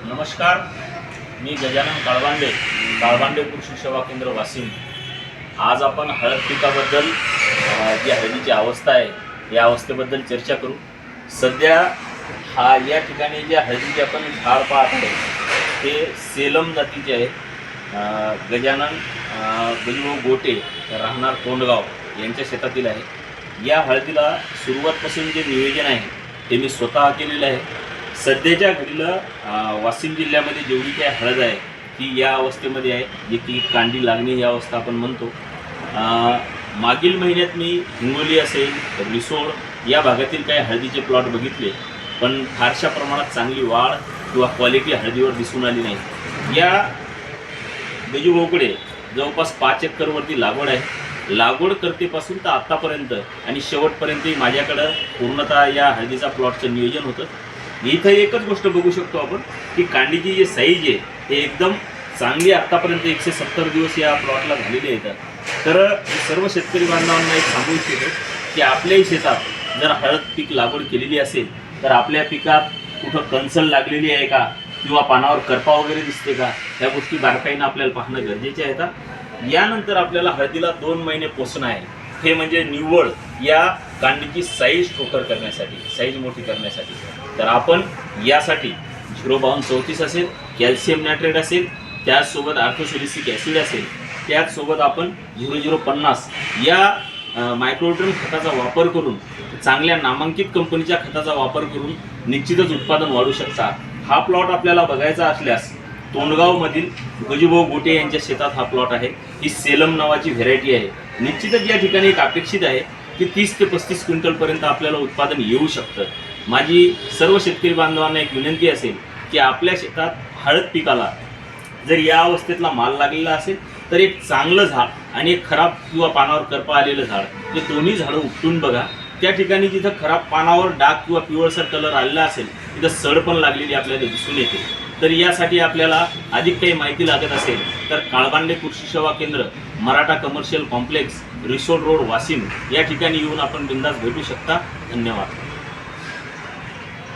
नमस्कार, मी गजानन काळबांडे कृषी सेवा केंद्र वाशिम। आज आपण हळद पिकाबद्दल जी हळदीची अवस्था आहे या अवस्थेबद्दल चर्चा करू। सध्या या ठिकाणी जे हळदीचे आपण झाड पाहत आहे ते सेलम जातीचे आहे। गजानन गजभाऊ गोटे राहणार तोंडगाव यांच्या शेतातील आहे। या हळदीला सुरुवातपासून जे नियोजन आहे ते मी स्वतः केलेलं आहे। सध्याच्या घडीला वाशिम जिल्ह्यामध्ये जेवढी काही हळद आहे ती या अवस्थेमध्ये आहे, जी की कांडी लागणे ही अवस्था आपण म्हणतो। मागील महिन्यात मी हिंगोली असेल रिसोड या भागातील काही हळदीचे प्लॉट बघितले, पण फारशा प्रमाणात चांगली वाढ किंवा क्वालिटी हळदीवर दिसून आली नाही। या गजूभाऊकडे जवळपास 5 एकरवरती लागवड आहे। लागवड करतेपासून तर आत्तापर्यंत आणि शेवटपर्यंतही माझ्याकडं पूर्णतः या हळदीचा प्लॉटचं नियोजन होतं। इथं एकच गोष्ट बघू शकतो आपण की कांडीची जी साईज आहे ते एकदम चांगली आत्तापर्यंत 170 दिवस या प्लॉटला झालेले आहेत। तर सर्व शेतकरी बांधवांना एक सांगू इच्छितो की आपल्याही शेतात जर हळद पीक लागवड केलेली असेल तर आपल्या पिकात कुठं कणसल लागलेली आहे का किंवा पानावर करपा वगैरे दिसते का, या गोष्टी बारकाईनं आपल्याला पाहणं गरजेचे आहे। यानंतर आपल्याला हळदीला 2 महिने पोसणं आहे, हे म्हणजे निव्वळ या कांडीची साईज ठोकर करण्यासाठी, साईज मोठी करण्यासाठी। तर आपण यासाठी 05234 असेल, कॅल्शियम नायट्रेट असेल, त्याचसोबत आर्थोसॅलिसिक ॲसिड असेल, त्याचसोबत आपण 0050 या मायक्रोट्रन खताचा वापर करून, चांगल्या नामांकित कंपनीच्या खताचा वापर करून निश्चितच उत्पादन वाढू शकता। हा प्लॉट आपल्याला बघायचा असल्यास तोंडगावमधील गजूभाऊ गोटे यांच्या शेतात हा प्लॉट आहे। ही सेलम नावाची व्हेरायटी आहे। निश्चितच या ठिकाणी एक अपेक्षित आहे की 30 ते 35 क्विंटलपर्यंत आपल्याला उत्पादन येऊ शकतं। माझी सर्व शेतकरी बांधवांना एक विनंती असेल की आपल्या शेतात हळद पिकाला जर या अवस्थेतला माल लागलेला असेल तर एक चांगलं झाड आणि एक खराब किंवा पानावर करपा आलेलं झाड, हे दोन्ही झाडं उपटून बघा। त्या ठिकाणी जिथं खराब पानावर डाग किंवा पिवळसर कलर आलेला असेल तिथं सड पण लागलेली आपल्याला दिसून येते। तर यासाठी आपल्याला अधिक काही माहिती लागत असेल तर काळबांडे कृषी सेवा केंद्र, Maratha commercial complex, Risod road, Washim या ठिकाणी येऊन आपण बिंदास भेटू शकता। धन्यवाद।